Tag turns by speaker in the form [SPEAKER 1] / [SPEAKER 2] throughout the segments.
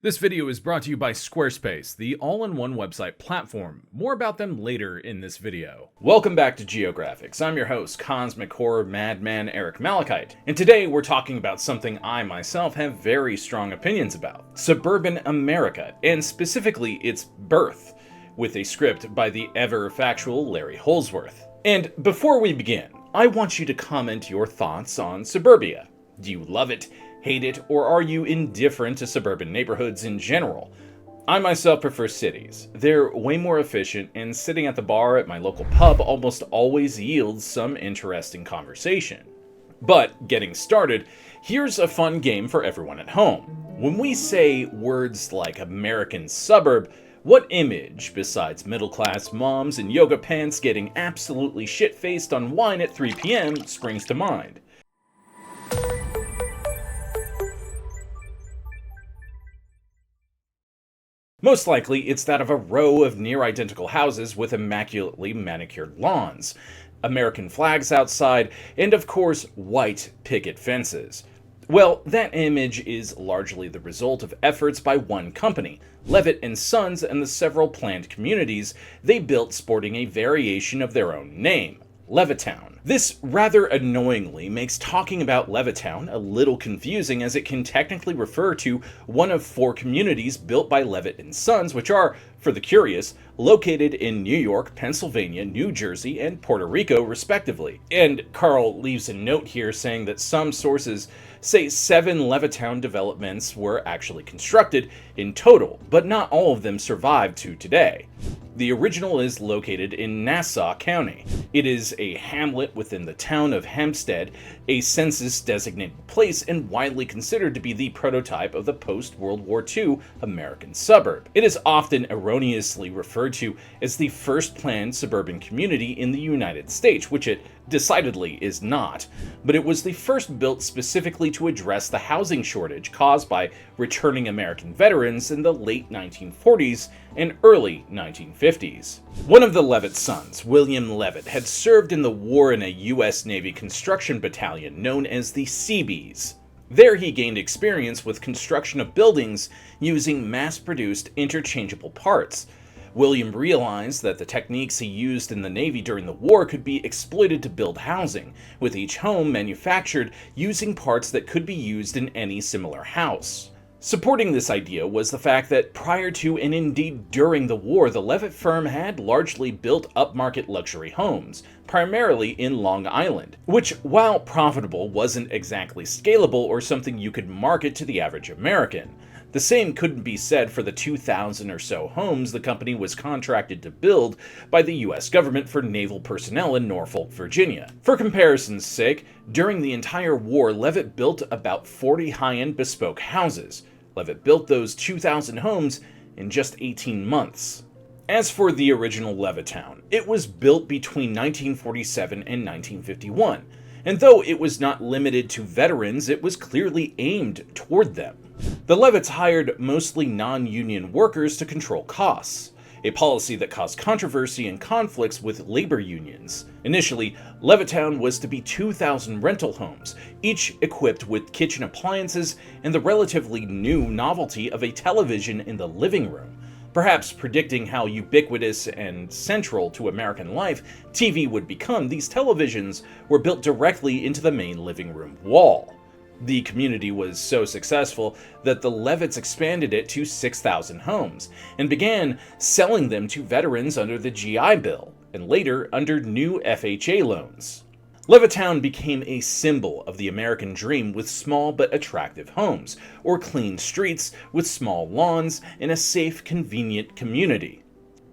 [SPEAKER 1] This video is brought to you by Squarespace, the all-in-one website platform. More about them later in this video. Welcome back to Geographics. I'm your host, Cosmic Horror Madman Eric Malachite, and today we're talking about something I myself have very strong opinions about: suburban America, and specifically its birth, with a script by the ever-factual Larry Holsworth. And before we begin, I want you to comment your thoughts on suburbia. Do you love it, hate it, or are you indifferent to suburban neighborhoods in general? I myself prefer cities. They're way more efficient, and sitting at the bar at my local pub almost always yields some interesting conversation. But getting started, here's a fun game for everyone at home. When we say words like American suburb, what image, besides middle-class moms in yoga pants getting absolutely shit-faced on wine at 3 p.m., springs to mind? Most likely, it's that of a row of near-identical houses with immaculately manicured lawns, American flags outside, and of course, white picket fences. Well, that image is largely the result of efforts by one company, Levitt and Sons, and the several planned communities they built sporting a variation of their own name, Levittown. This rather annoyingly makes talking about Levittown a little confusing, as it can technically refer to one of 4 communities built by Levitt and Sons, which are, for the curious, located in New York, Pennsylvania, New Jersey, and Puerto Rico, respectively. And Karl leaves a note here saying that some sources say 7 Levittown developments were actually constructed in total, but not all of them survive to today. The original is located in Nassau County. It is a hamlet within the town of Hempstead, a census-designated place and widely considered to be the prototype of the post-World War II American suburb. It is often erroneously referred to as the first planned suburban community in the United States, which it decidedly is not, but it was the first built specifically to address the housing shortage caused by returning American veterans in the late 1940s and early 1950s. One of the Levitt sons, William Levitt, had served in the war in a U.S. Navy construction battalion known as the Seabees. There he gained experience with construction of buildings using mass-produced interchangeable parts. William realized that the techniques he used in the Navy during the war could be exploited to build housing, with each home manufactured using parts that could be used in any similar house. Supporting this idea was the fact that prior to and indeed during the war, the Levitt firm had largely built upmarket luxury homes, primarily in Long Island, which, while profitable, wasn't exactly scalable or something you could market to the average American. The same couldn't be said for the 2,000 or so homes the company was contracted to build by the US government for naval personnel in Norfolk, Virginia. For comparison's sake, during the entire war, Levitt built about 40 high-end bespoke houses. Levitt built those 2,000 homes in just 18 months. As for the original Levittown, it was built between 1947 and 1951, and though it was not limited to veterans, it was clearly aimed toward them. The Levitts hired mostly non-union workers to control costs, a policy that caused controversy and conflicts with labor unions. Initially, Levittown was to be 2,000 rental homes, each equipped with kitchen appliances and the relatively new novelty of a television in the living room. Perhaps predicting how ubiquitous and central to American life TV would become, these televisions were built directly into the main living room wall. The community was so successful that the Levitts expanded it to 6,000 homes and began selling them to veterans under the GI Bill and later under new FHA loans. Levittown became a symbol of the American dream with small but attractive homes, or clean streets with small lawns in a safe, convenient community.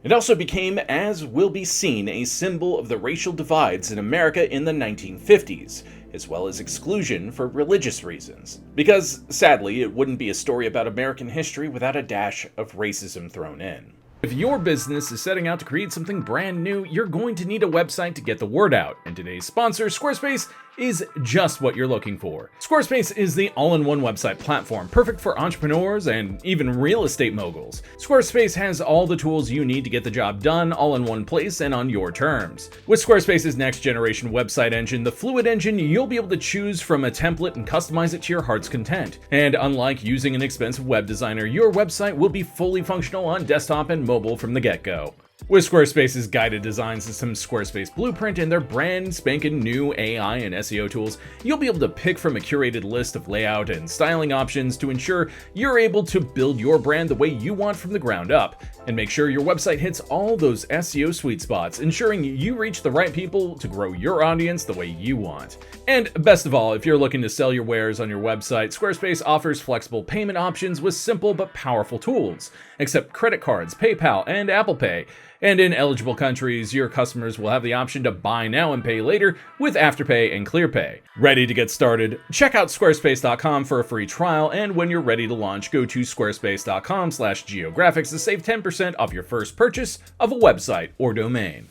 [SPEAKER 1] It also became, as will be seen, a symbol of the racial divides in America in the 1950s, as well as exclusion for religious reasons. Because, sadly, it wouldn't be a story about American history without a dash of racism thrown in. If your business is setting out to create something brand new, you're going to need a website to get the word out, and today's sponsor, Squarespace, is just what you're looking for. Squarespace is the all-in-one website platform, perfect for entrepreneurs and even real estate moguls. Squarespace has all the tools you need to get the job done all in one place and on your terms. With Squarespace's next-generation website engine, the Fluid Engine, you'll be able to choose from a template and customize it to your heart's content. And unlike using an expensive web designer, your website will be fully functional on desktop and mobile from the get-go. With Squarespace's guided design system, Squarespace Blueprint, and their brand spanking new AI and SEO tools, you'll be able to pick from a curated list of layout and styling options to ensure you're able to build your brand the way you want from the ground up, and make sure your website hits all those SEO sweet spots, ensuring you reach the right people to grow your audience the way you want. And best of all, if you're looking to sell your wares on your website, Squarespace offers flexible payment options with simple but powerful tools. Accept credit cards, PayPal, and Apple Pay. And in eligible countries, your customers will have the option to buy now and pay later with Afterpay and ClearPay. Ready to get started? Check out squarespace.com for a free trial, and when you're ready to launch, go to squarespace.com/geographics to save 10% off your first purchase of a website or domain.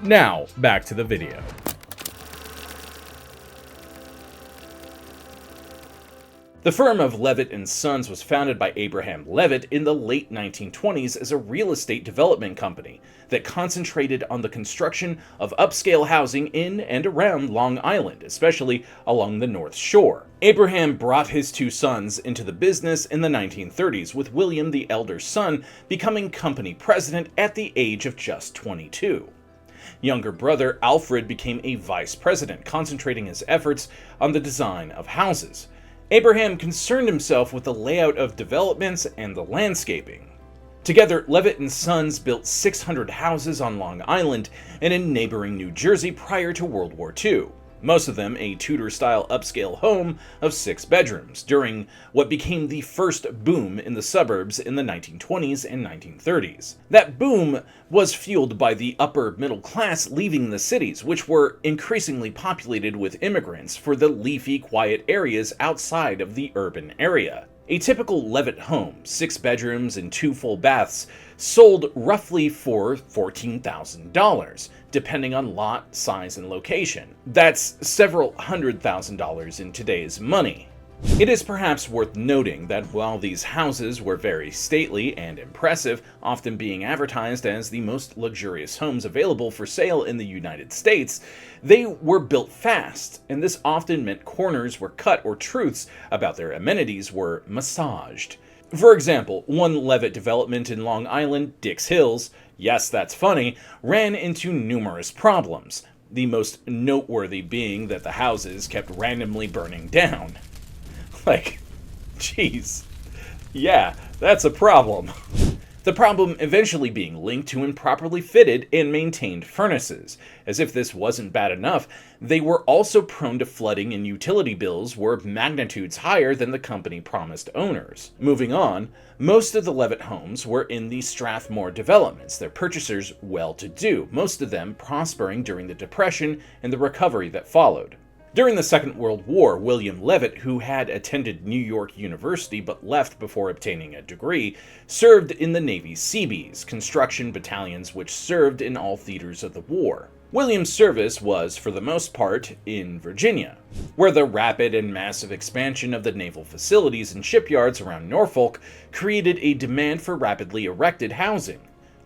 [SPEAKER 1] Now, back to the video. The firm of Levitt & Sons was founded by Abraham Levitt in the late 1920s as a real estate development company that concentrated on the construction of upscale housing in and around Long Island, especially along the North Shore. Abraham brought his two sons into the business in the 1930s, with William, the elder son, becoming company president at the age of just 22. Younger brother Alfred became a vice president, concentrating his efforts on the design of houses. Abraham concerned himself with the layout of developments and the landscaping. Together, Levitt & Sons built 600 houses on Long Island and in neighboring New Jersey prior to World War II, most of them a Tudor-style upscale home of 6 bedrooms, during what became the first boom in the suburbs in the 1920s and 1930s. That boom was fueled by the upper middle class leaving the cities, which were increasingly populated with immigrants, for the leafy, quiet areas outside of the urban area. A typical Levitt home, 6 bedrooms and 2 full baths, sold roughly for $14,000, depending on lot, size, and location. That's several $100,000 in today's money. It is perhaps worth noting that while these houses were very stately and impressive, often being advertised as the most luxurious homes available for sale in the United States, they were built fast, and this often meant corners were cut or truths about their amenities were massaged. For example, one Levitt development in Long Island, Dix Hills, yes, that's funny, ran into numerous problems, the most noteworthy being that the houses kept randomly burning down. Like, jeez. Yeah, that's a problem. The problem eventually being linked to improperly fitted and maintained furnaces. As if this wasn't bad enough, they were also prone to flooding, and utility bills were magnitudes higher than the company promised owners. Moving on, most of the Levitt homes were in the Strathmore developments, their purchasers well-to-do, most of them prospering during the Depression and the recovery that followed. During the Second World War, William Levitt, who had attended New York University but left before obtaining a degree, served in the Navy's Seabees, construction battalions which served in all theaters of the war. William's service was, for the most part, in Virginia, where the rapid and massive expansion of the naval facilities and shipyards around Norfolk created a demand for rapidly erected housing.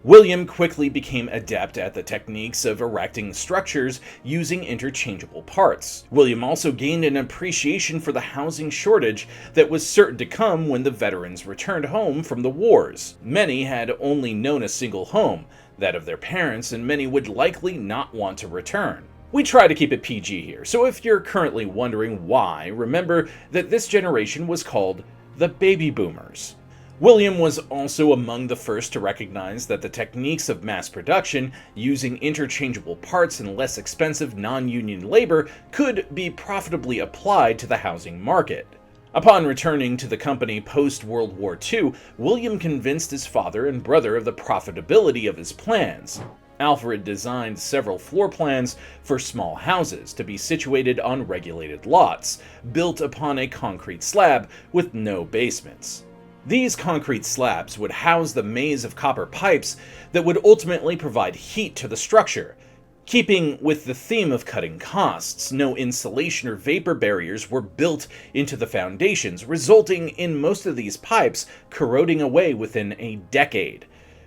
[SPEAKER 1] William quickly became adept at the techniques of erecting structures using interchangeable parts. William also gained an appreciation for the housing shortage that was certain to come when the veterans returned home from the wars. Many had only known a single home, that of their parents, and many would likely not want to return. We try to keep it PG here, so if you're currently wondering why, remember that this generation was called the Baby Boomers. William was also among the first to recognize that the techniques of mass production, using interchangeable parts and less expensive non-union labor, could be profitably applied to the housing market. Upon returning to the company post-World War II, William convinced his father and brother of the profitability of his plans. Alfred designed several floor plans for small houses to be situated on regulated lots, built upon a concrete slab with no basements. These concrete slabs would house the maze of copper pipes that would ultimately provide heat to the structure. Keeping with the theme of cutting costs, no insulation or vapor barriers were built into the foundations, resulting in most of these pipes corroding away within a decade.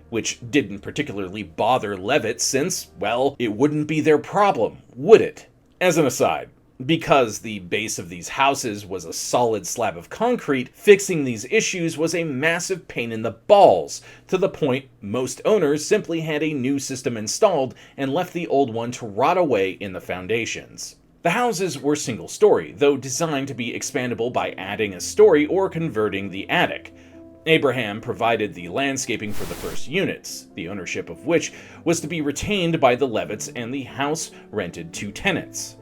[SPEAKER 1] Which didn't particularly bother Levitt since, well, it wouldn't be their problem, would it? As an aside, because the base of these houses was a solid slab of concrete, fixing these issues was a massive pain in the balls, to the point most owners simply had a new system installed and left the old one to rot away in the foundations. The houses were single-story, though designed to be expandable by adding a story or converting the attic. Abraham provided the landscaping for the first units, the ownership of which was to be retained by the Levitts and the house rented to tenants.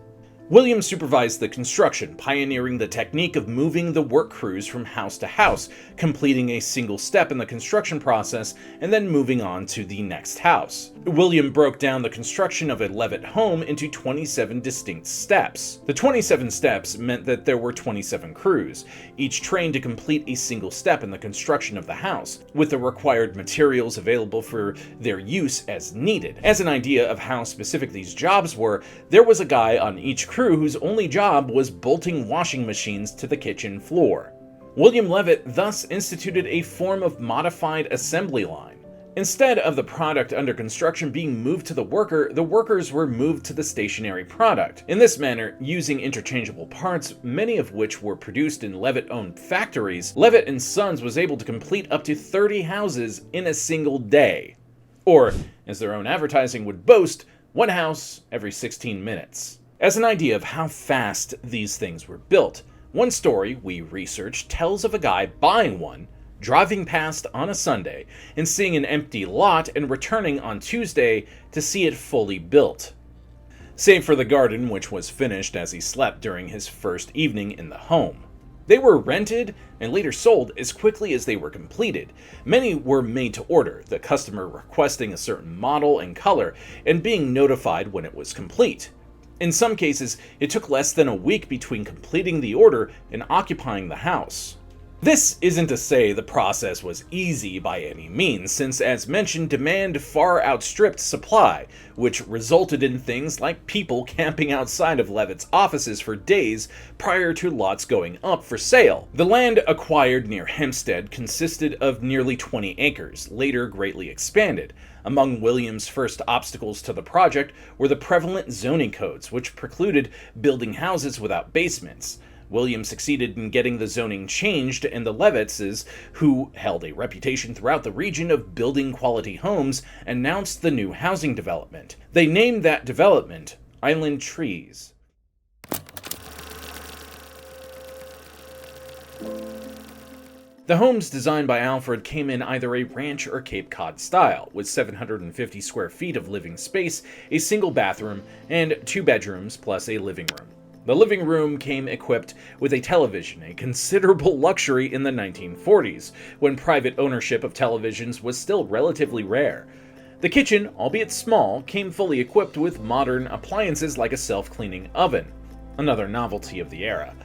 [SPEAKER 1] William supervised the construction, pioneering the technique of moving the work crews from house to house, completing a single step in the construction process, and then moving on to the next house. William broke down the construction of a Levitt home into 27 distinct steps. The 27 steps meant that there were 27 crews, each trained to complete a single step in the construction of the house, with the required materials available for their use as needed. As an idea of how specific these jobs were, there was a guy on each crew whose only job was bolting washing machines to the kitchen floor. William Levitt thus instituted a form of modified assembly line. Instead of the product under construction being moved to the workers were moved to the stationary product. In this manner, using interchangeable parts, many of which were produced in Levitt-owned factories, Levitt and Sons was able to complete up to 30 houses in a single day. Or, as their own advertising would boast, one house every 16 minutes. As an idea of how fast these things were built, one story we researched tells of a guy buying one, driving past on a Sunday, and seeing an empty lot and returning on Tuesday to see it fully built. Save for the garden, which was finished as he slept during his first evening in the home. They were rented and later sold as quickly as they were completed. Many were made to order, the customer requesting a certain model and color and being notified when it was complete. In some cases, it took less than a week between completing the order and occupying the house. This isn't to say the process was easy by any means, since as mentioned, demand far outstripped supply, which resulted in things like people camping outside of Levitt's offices for days prior to lots going up for sale. The land acquired near Hempstead consisted of nearly 20 acres, later greatly expanded. Among William's first obstacles to the project were the prevalent zoning codes, which precluded building houses without basements. William succeeded in getting the zoning changed, and the Levittses, who held a reputation throughout the region of building quality homes, announced the new housing development. They named that development Island Trees. The homes designed by Alfred came in either a ranch or Cape Cod style, with 750 square feet of living space, a single bathroom, and 2 bedrooms plus a living room. The living room came equipped with a television, a considerable luxury in the 1940s, when private ownership of televisions was still relatively rare. The kitchen, albeit small, came fully equipped with modern appliances like a self-cleaning oven, another novelty of the era.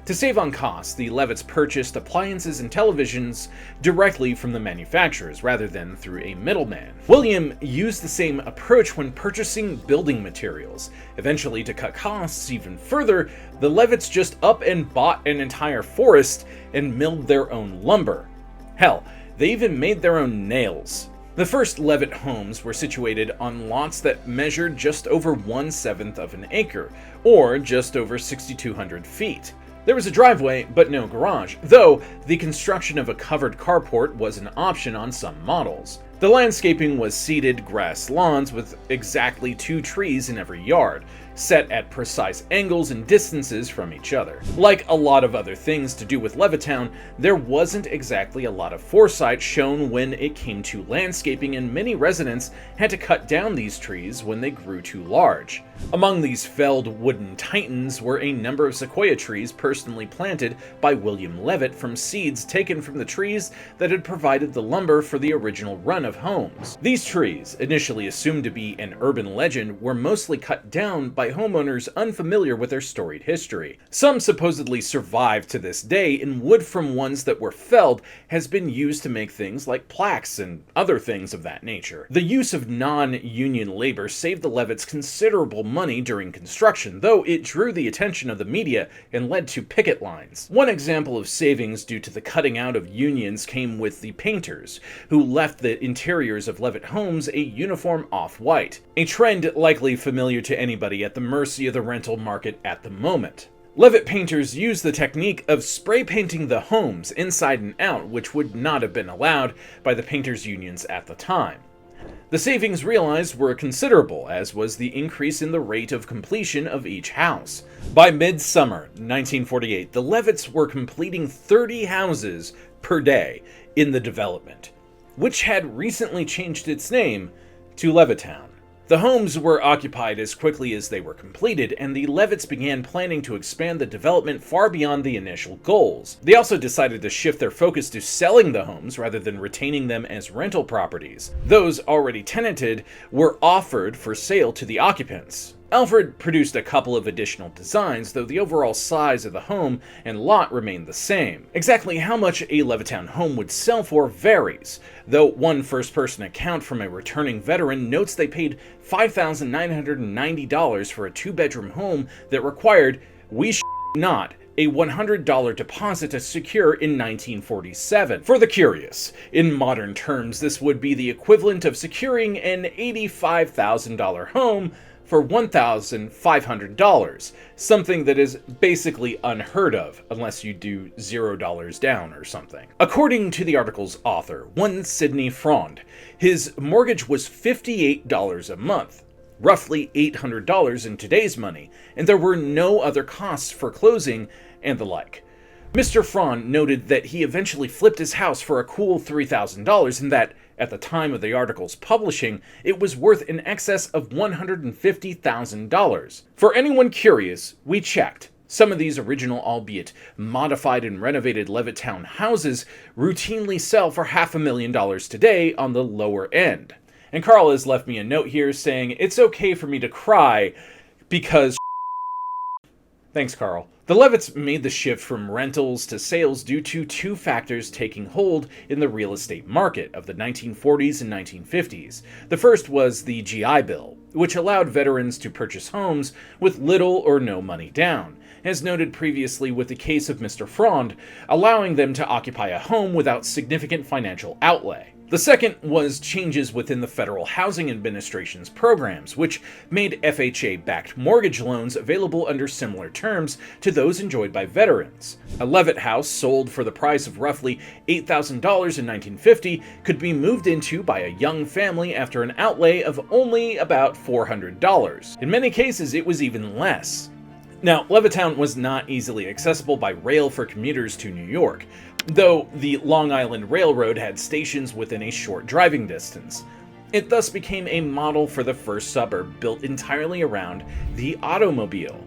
[SPEAKER 1] To save on costs, the Levitts purchased appliances and televisions directly from the manufacturers rather than through a middleman. William used the same approach when purchasing building materials. Eventually, to cut costs even further, the Levitts just up and bought an entire forest and milled their own lumber. Hell, they even made their own nails. The first Levitt homes were situated on lots that measured just over 1/7 of an acre, or just over 6,200 feet. There was a driveway, but no garage, though the construction of a covered carport was an option on some models. The landscaping was seeded grass lawns with exactly 2 trees in every yard, set at precise angles and distances from each other. Like a lot of other things to do with Levittown, there wasn't exactly a lot of foresight shown when it came to landscaping, and many residents had to cut down these trees when they grew too large. Among these felled wooden titans were a number of sequoia trees personally planted by William Levitt from seeds taken from the trees that had provided the lumber for the original run of homes. These trees, initially assumed to be an urban legend, were mostly cut down by by homeowners unfamiliar with their storied history. Some supposedly survive to this day, and wood from ones that were felled has been used to make things like plaques and other things of that nature. The use of non-union labor saved the Levitts considerable money during construction, though it drew the attention of the media and led to picket lines. One example of savings due to the cutting out of unions came with the painters, who left the interiors of Levitt homes a uniform off-white, a trend likely familiar to anybody at the mercy of the rental market at the moment. Levitt painters used the technique of spray painting the homes inside and out, which would not have been allowed by the painters' unions at the time. The savings realized were considerable, as was the increase in the rate of completion of each house. By midsummer 1948, the Levitts were completing 30 houses per day in the development, which had recently changed its name to Levittown. The homes were occupied as quickly as they were completed, and the Levitts began planning to expand the development far beyond the initial goals. They also decided to shift their focus to selling the homes rather than retaining them as rental properties. Those already tenanted were offered for sale to the occupants. Alfred produced a couple of additional designs, though the overall size of the home and lot remained the same. Exactly how much a Levittown home would sell for varies, though one first-person account from a returning veteran notes they paid $5,990 for a two-bedroom home that required, not, a $100 deposit to secure in 1947. For the curious, in modern terms, this would be the equivalent of securing an $85,000 home for $1,500, something that is basically unheard of unless you do $0 down or something. According to the article's author, one Sidney Frond, his mortgage was $58 a month, roughly $800 in today's money, and there were no other costs for closing and the like. Mr. Frond noted that he eventually flipped his house for a cool $3,000 and that, at the time of the article's publishing, it was worth in excess of $150,000. For anyone curious, we checked. Some of these original, albeit modified and renovated Levittown houses routinely sell for $500,000 today on the lower end. And Karl has left me a note here saying it's okay for me to cry because Thanks, Karl. The Levitts made the shift from rentals to sales due to two factors taking hold in the real estate market of the 1940s and 1950s. The first was the GI Bill, which allowed veterans to purchase homes with little or no money down, as noted previously with the case of Mr. Frond, allowing them to occupy a home without significant financial outlay. The second was changes within the Federal Housing Administration's programs, which made FHA-backed mortgage loans available under similar terms to those enjoyed by veterans. A Levitt house sold for the price of roughly $8,000 in 1950 could be moved into by a young family after an outlay of only about $400. In many cases, it was even less. Now, Levittown was not easily accessible by rail for commuters to New York, though the Long Island Railroad had stations within a short driving distance. It thus became a model for the first suburb built entirely around the automobile.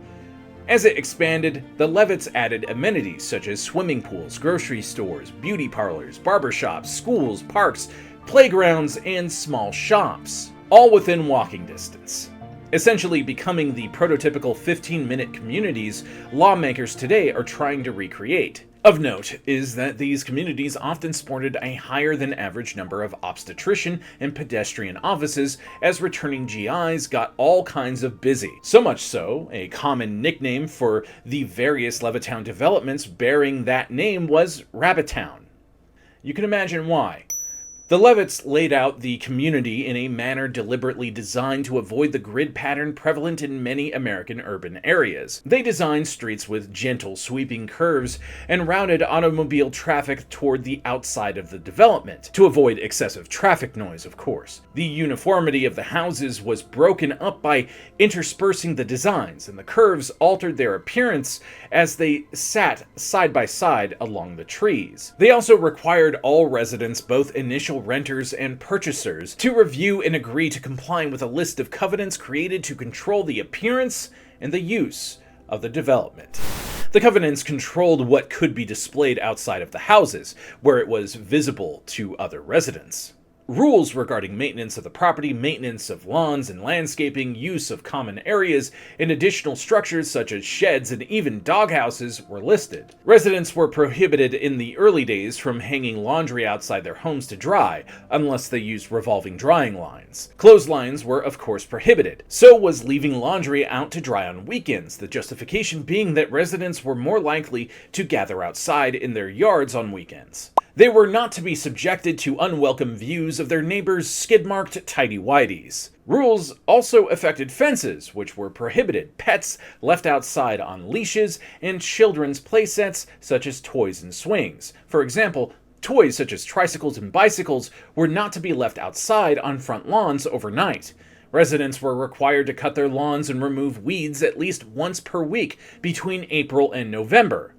[SPEAKER 1] As it expanded, the Levitts added amenities such as swimming pools, grocery stores, beauty parlors, barbershops, schools, parks, playgrounds, and small shops, all within walking distance. Essentially becoming the prototypical 15-minute communities lawmakers today are trying to recreate. Of note is that these communities often sported a higher than average number of obstetrician and pedestrian offices as returning GIs got all kinds of busy. So much so, a common nickname for the various Levittown developments bearing that name was Rabbittown. You can imagine why. The Levitts laid out the community in a manner deliberately designed to avoid the grid pattern prevalent in many American urban areas. They designed streets with gentle, sweeping curves and routed automobile traffic toward the outside of the development, to avoid excessive traffic noise, of course. The uniformity of the houses was broken up by interspersing the designs, and the curves altered their appearance as they sat side by side along the trees. They also required all residents, both initial renters and purchasers, to review and agree to comply with a list of covenants created to control the appearance and the use of the development. The covenants controlled what could be displayed outside of the houses, where it was visible to other residents. Rules regarding maintenance of the property, maintenance of lawns and landscaping, use of common areas, and additional structures such as sheds and even doghouses were listed. Residents were prohibited in the early days from hanging laundry outside their homes to dry, unless they used revolving drying lines. Clotheslines were of course prohibited. So was leaving laundry out to dry on weekends, the justification being that residents were more likely to gather outside in their yards on weekends. They were not to be subjected to unwelcome views of their neighbors' skid-marked tighty-whities. Rules also affected fences, which were prohibited, pets left outside on leashes, and children's playsets such as toys and swings. For example, toys such as tricycles and bicycles were not to be left outside on front lawns overnight. Residents were required to cut their lawns and remove weeds at least once per week between April and November.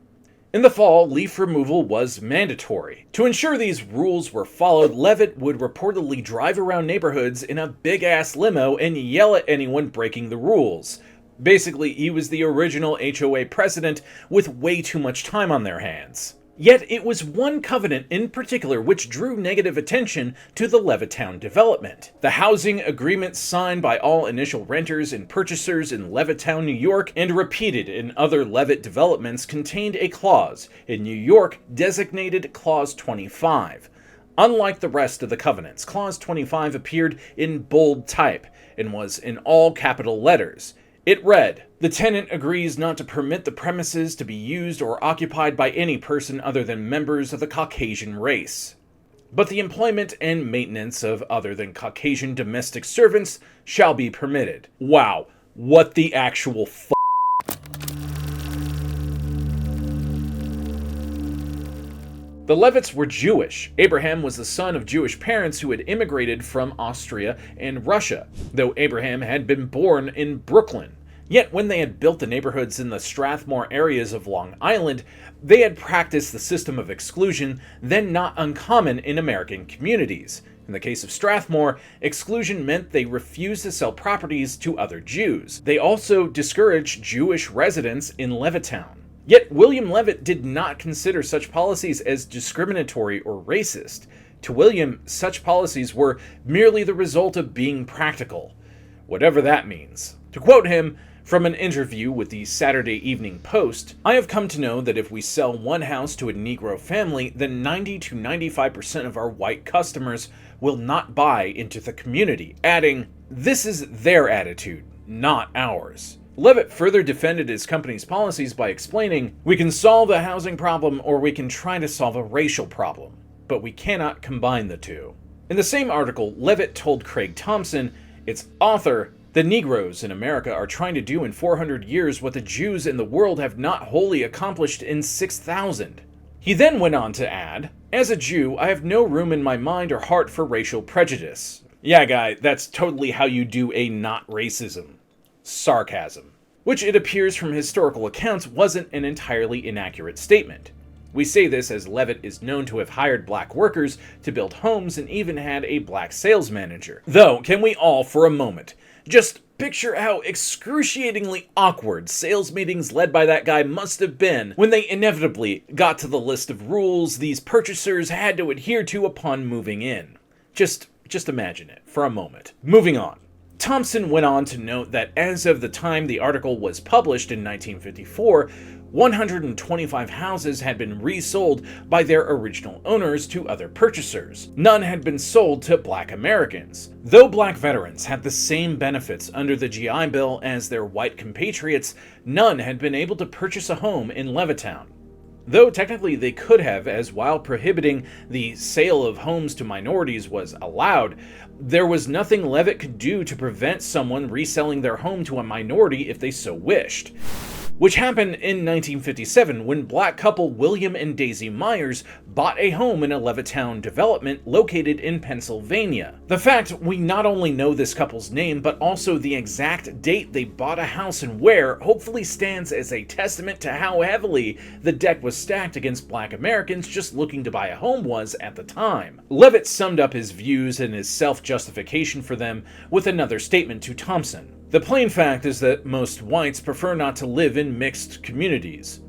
[SPEAKER 1] In the fall, leaf removal was mandatory. To ensure these rules were followed, Levitt would reportedly drive around neighborhoods in a big-ass limo and yell at anyone breaking the rules. Basically, he was the original HOA president with way too much time on their hands. Yet it was one covenant in particular which drew negative attention to the Levittown development. The housing agreement signed by all initial renters and purchasers in Levittown, New York, and repeated in other Levitt developments contained a clause, in New York designated Clause 25. Unlike the rest of the covenants, Clause 25 appeared in bold type and was in all capital letters. It read, "The tenant agrees not to permit the premises to be used or occupied by any person other than members of the Caucasian race. But the employment and maintenance of other than Caucasian domestic servants shall be permitted." Wow, what the actual f***? The Levitts were Jewish. Abraham was the son of Jewish parents who had immigrated from Austria and Russia, though Abraham had been born in Brooklyn. Yet when they had built the neighborhoods in the Strathmore areas of Long Island, they had practiced the system of exclusion then not uncommon in American communities. In the case of Strathmore, exclusion meant they refused to sell properties to other Jews. They also discouraged Jewish residents in Levittown. Yet William Levitt did not consider such policies as discriminatory or racist. To William, such policies were merely the result of being practical, whatever that means. To quote him from an interview with the Saturday Evening Post, "I have come to know that if we sell one house to a Negro family, then 90 to 95% of our white customers will not buy into the community," adding, "This is their attitude, not ours." Levitt further defended his company's policies by explaining, "We can solve a housing problem or we can try to solve a racial problem, but we cannot combine the two." In the same article, Levitt told Craig Thompson, its author, "The Negroes in America are trying to do in 400 years what the Jews in the world have not wholly accomplished in 6,000. He then went on to add, "As a Jew, I have no room in my mind or heart for racial prejudice." Yeah, guy, that's totally how you do a not racism. Sarcasm. Which it appears from historical accounts wasn't an entirely inaccurate statement. We say this as Levitt is known to have hired black workers to build homes and even had a black sales manager. Though, can we all, for a moment, just picture how excruciatingly awkward sales meetings led by that guy must have been when they inevitably got to the list of rules these purchasers had to adhere to upon moving in. Just imagine it for a moment. Moving on. Thompson went on to note that as of the time the article was published in 1954, 125 houses had been resold by their original owners to other purchasers. None had been sold to black Americans. Though black veterans had the same benefits under the GI Bill as their white compatriots, none had been able to purchase a home in Levittown. Though technically they could have, as while prohibiting the sale of homes to minorities was allowed, there was nothing Levitt could do to prevent someone reselling their home to a minority if they so wished. Which happened in 1957 when black couple William and Daisy Myers bought a home in a Levittown development located in Pennsylvania. The fact we not only know this couple's name, but also the exact date they bought a house and where, hopefully stands as a testament to how heavily the deck was stacked against black Americans just looking to buy a home was at the time. Levitt summed up his views and his self-justification for them with another statement to Thompson. "The plain fact is that most whites prefer not to live in mixed communities.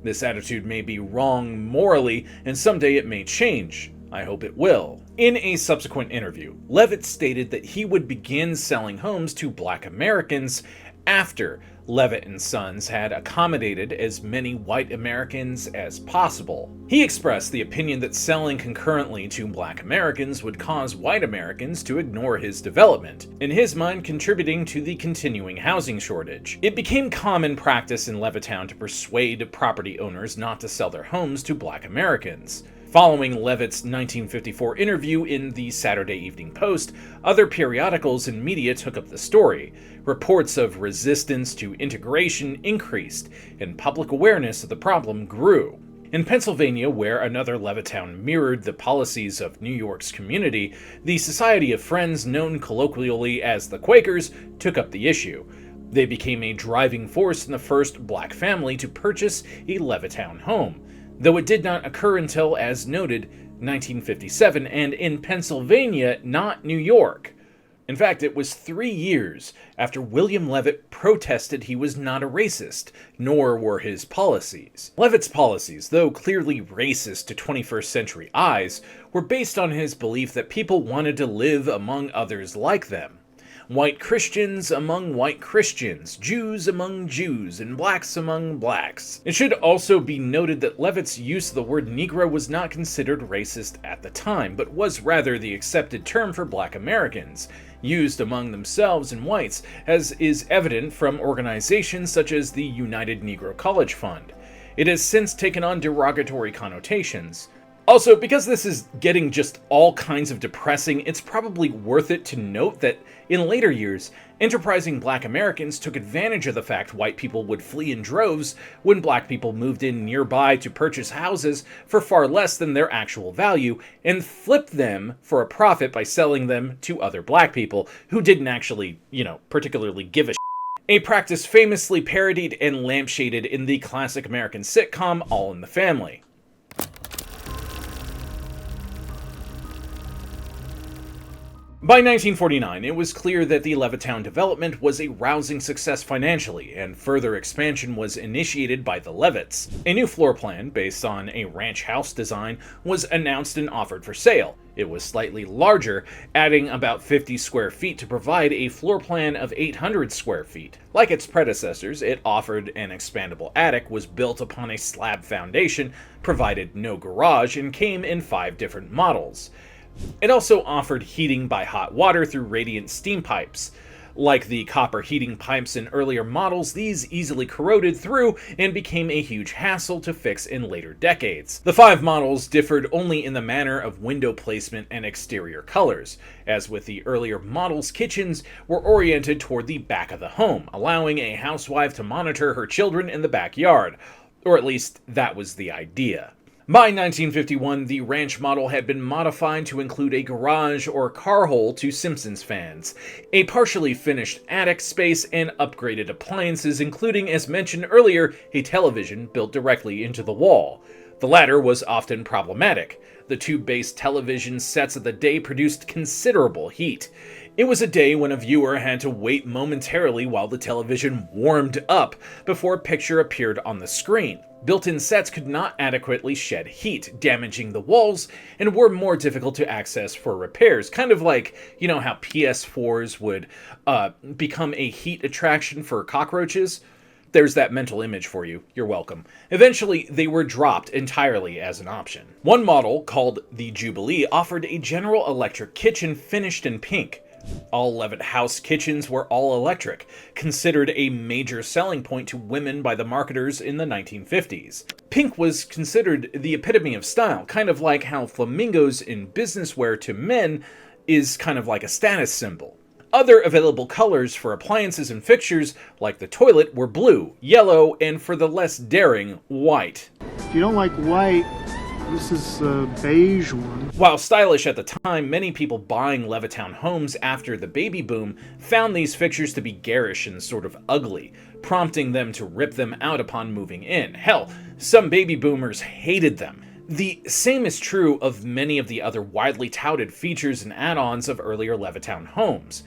[SPEAKER 1] This attitude may be wrong morally, and someday it may change. I hope it will. In a subsequent interview, Levitt stated that he would begin selling homes to Black Americans after Levitt and Sons had accommodated as many white Americans as possible. He expressed the opinion that selling concurrently to Black Americans would cause white Americans to ignore his development, in his mind contributing to the continuing housing shortage. It became common practice in Levittown to persuade property owners not to sell their homes to Black Americans. Following Levitt's 1954 interview in the Saturday Evening Post, other periodicals and media took up the story. Reports of resistance to integration increased, and public awareness of the problem grew. In Pennsylvania, where another Levittown mirrored the policies of New York's community, the Society of Friends, known colloquially as the Quakers, took up the issue. They became a driving force in the first Black family to purchase a Levittown home, though it did not occur until, as noted, 1957, and in Pennsylvania, not New York. In fact, it was 3 years after William Levitt protested he was not a racist, nor were his policies. Levitt's policies, though clearly racist to 21st century eyes, were based on his belief that people wanted to live among others like them. White Christians among white Christians, Jews among Jews, and blacks among blacks. It should also be noted that Levitt's use of the word Negro was not considered racist at the time, but was rather the accepted term for Black Americans, used among themselves and whites, as is evident from organizations such as the United Negro College Fund. It has since taken on derogatory connotations. Also, because this is getting just all kinds of depressing, it's probably worth it to note that in later years, enterprising Black Americans took advantage of the fact white people would flee in droves when Black people moved in nearby to purchase houses for far less than their actual value, and flipped them for a profit by selling them to other Black people who didn't actually, particularly give a shit. A practice famously parodied and lampshaded in the classic American sitcom All in the Family. By 1949, it was clear that the Levittown development was a rousing success financially, and further expansion was initiated by the Levitts. A new floor plan, based on a ranch house design, was announced and offered for sale. It was slightly larger, adding about 50 square feet to provide a floor plan of 800 square feet. Like its predecessors, it offered an expandable attic, was built upon a slab foundation, provided no garage, and came in 5 different models. It also offered heating by hot water through radiant steam pipes. Like the copper heating pipes in earlier models, these easily corroded through and became a huge hassle to fix in later decades. The 5 models differed only in the manner of window placement and exterior colors. As with the earlier models, kitchens were oriented toward the back of the home, allowing a housewife to monitor her children in the backyard. Or at least, that was the idea. By 1951, the ranch model had been modified to include a garage or car hole to Simpsons fans, a partially finished attic space, and upgraded appliances, including, as mentioned earlier, a television built directly into the wall. The latter was often problematic. The tube-based television sets of the day produced considerable heat. It was a day when a viewer had to wait momentarily while the television warmed up before a picture appeared on the screen. Built-in sets could not adequately shed heat, damaging the walls, and were more difficult to access for repairs. Kind of like, how PS4s would become a heat attraction for cockroaches? There's that mental image for you. You're welcome. Eventually, they were dropped entirely as an option. One model, called the Jubilee, offered a General Electric kitchen finished in pink. All Levitt house kitchens were all electric, considered a major selling point to women by the marketers in the 1950s. Pink was considered the epitome of style, kind of like how flamingos in business wear to men is kind of like a status symbol. Other available colors for appliances and fixtures, like the toilet, were blue, yellow, and for the less daring, white.
[SPEAKER 2] If you don't like white, this is a beige one.
[SPEAKER 1] While stylish at the time, many people buying Levittown homes after the baby boom found these fixtures to be garish and sort of ugly, prompting them to rip them out upon moving in. Hell, some baby boomers hated them. The same is true of many of the other widely touted features and add-ons of earlier Levittown homes.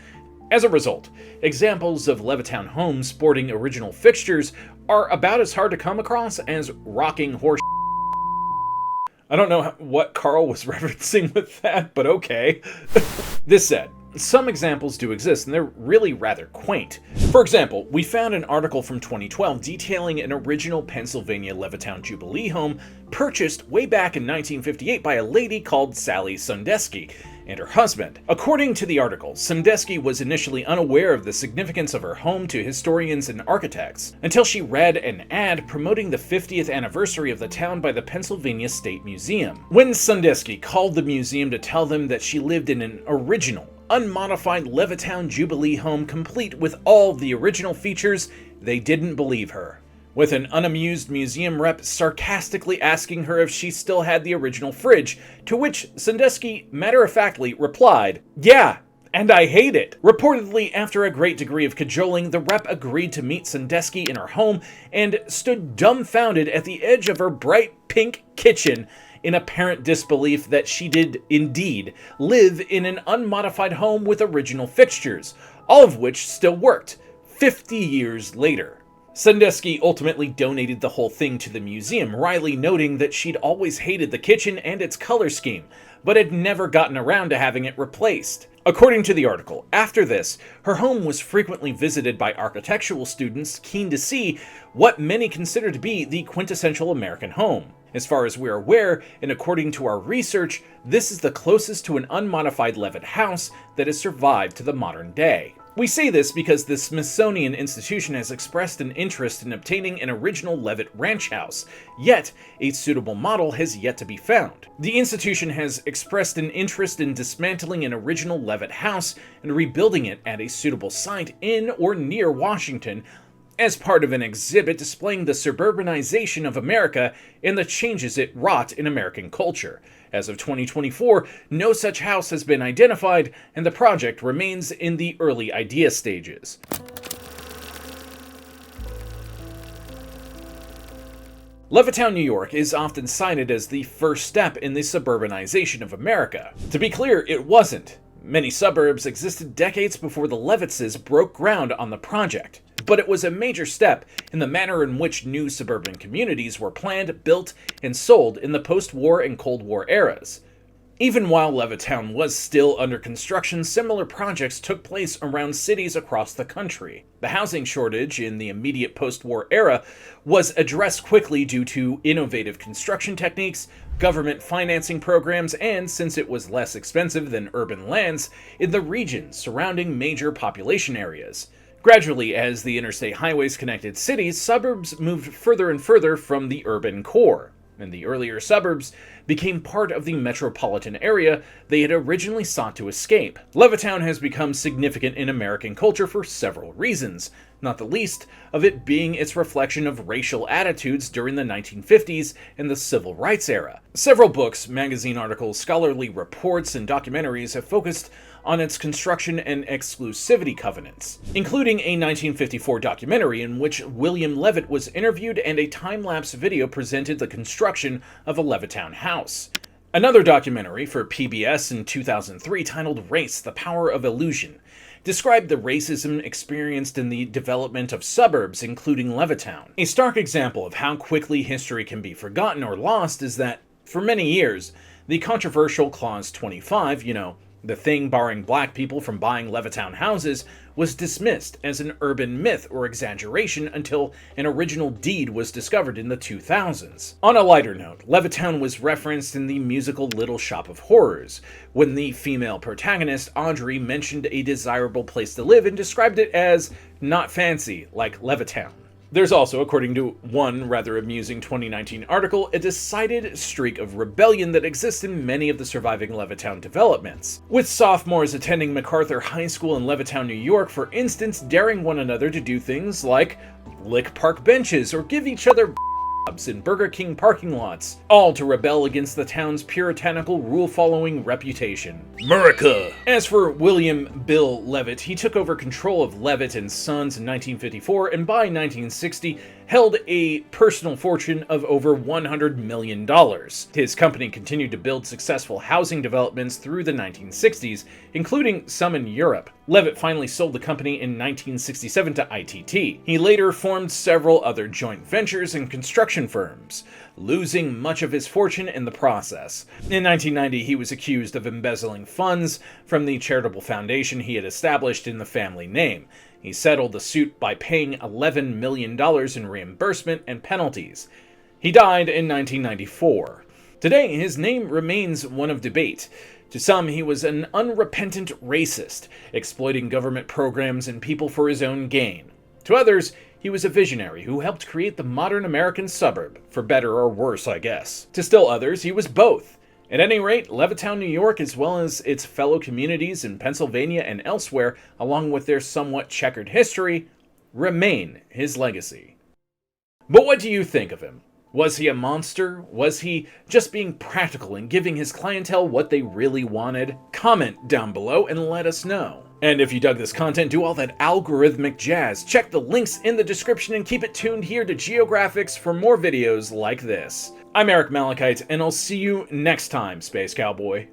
[SPEAKER 1] As a result, examples of Levittown homes sporting original fixtures are about as hard to come across as rocking horse. I don't know what Karl was referencing with that, but okay. This said, some examples do exist, and they're really rather quaint. For example, we found an article from 2012 detailing an original Pennsylvania Levittown Jubilee home purchased way back in 1958 by a lady called Sally Sundesky and her husband. According to the article, Sundesky was initially unaware of the significance of her home to historians and architects until she read an ad promoting the 50th anniversary of the town by the Pennsylvania State Museum. When Sundesky called the museum to tell them that she lived in an original, unmodified Levittown Jubilee home complete with all the original features, they didn't believe her, with an unamused museum rep sarcastically asking her if she still had the original fridge, to which Sundesky matter-of-factly replied, "Yeah, and I hate it." Reportedly, after a great degree of cajoling, the rep agreed to meet Sundesky in her home and stood dumbfounded at the edge of her bright pink kitchen in apparent disbelief that she did indeed live in an unmodified home with original fixtures, all of which still worked 50 years later. Sundesky ultimately donated the whole thing to the museum, wryly noting that she'd always hated the kitchen and its color scheme, but had never gotten around to having it replaced. According to the article, after this, her home was frequently visited by architectural students keen to see what many consider to be the quintessential American home. As far as we're aware, and according to our research, this is the closest to an unmodified Levitt house that has survived to the modern day. We say this because the Smithsonian Institution has expressed an interest in obtaining an original Levitt ranch house, yet a suitable model has yet to be found. The institution has expressed an interest in dismantling an original Levitt house and rebuilding it at a suitable site in or near Washington, as part of an exhibit displaying the suburbanization of America and the changes it wrought in American culture. As of 2024, no such house has been identified, and the project remains in the early idea stages. Levittown, New York is often cited as the first step in the suburbanization of America. To be clear, it wasn't. Many suburbs existed decades before the Levitzes broke ground on the project, but it was a major step in the manner in which new suburban communities were planned, built, and sold in the post-war and Cold War eras. Even while Levittown was still under construction, similar projects took place around cities across the country. The housing shortage in the immediate post-war era was addressed quickly due to innovative construction techniques, government financing programs, and, since it was less expensive than urban lands, in the regions surrounding major population areas. Gradually, as the interstate highways connected cities, suburbs moved further and further from the urban core, and the earlier suburbs became part of the metropolitan area they had originally sought to escape. Levittown has become significant in American culture for several reasons, not the least of it being its reflection of racial attitudes during the 1950s and the Civil Rights era. Several books, magazine articles, scholarly reports, and documentaries have focused on its construction and exclusivity covenants, including a 1954 documentary in which William Levitt was interviewed and a time-lapse video presented the construction of a Levittown house. Another documentary for PBS in 2003 titled Race: The Power of Illusion described the racism experienced in the development of suburbs, including Levittown. A stark example of how quickly history can be forgotten or lost is that, for many years, the controversial Clause 25, the thing barring black people from buying Levittown houses, was dismissed as an urban myth or exaggeration until an original deed was discovered in the 2000s. On a lighter note, Levittown was referenced in the musical Little Shop of Horrors, when the female protagonist, Audrey, mentioned a desirable place to live and described it as not fancy, like Levittown. There's also, according to one rather amusing 2019 article, a decided streak of rebellion that exists in many of the surviving Levittown developments, with sophomores attending MacArthur High School in Levittown, New York, for instance, daring one another to do things like lick park benches or give each other in Burger King parking lots, all to rebel against the town's puritanical, rule-following reputation. America! As for William Bill Levitt, he took over control of Levitt and Sons in 1954, and by 1960, held a personal fortune of over $100 million. His company continued to build successful housing developments through the 1960s, including some in Europe. Levitt finally sold the company in 1967 to ITT. He later formed several other joint ventures and construction firms, losing much of his fortune in the process. In 1990, he was accused of embezzling funds from the charitable foundation he had established in the family name. He settled the suit by paying $11 million in reimbursement and penalties. He died in 1994. Today, his name remains one of debate. To some, he was an unrepentant racist, exploiting government programs and people for his own gain. To others, he was a visionary who helped create the modern American suburb, for better or worse, I guess. To still others, he was both. At any rate, Levittown, New York, as well as its fellow communities in Pennsylvania and elsewhere, along with their somewhat checkered history, remain his legacy. But what do you think of him? Was he a monster? Was he just being practical and giving his clientele what they really wanted? Comment down below and let us know. And if you dug this content, do all that algorithmic jazz. Check the links in the description and keep it tuned here to Geographics for more videos like this. I'm Eric Malachite, and I'll see you next time, Space Cowboy.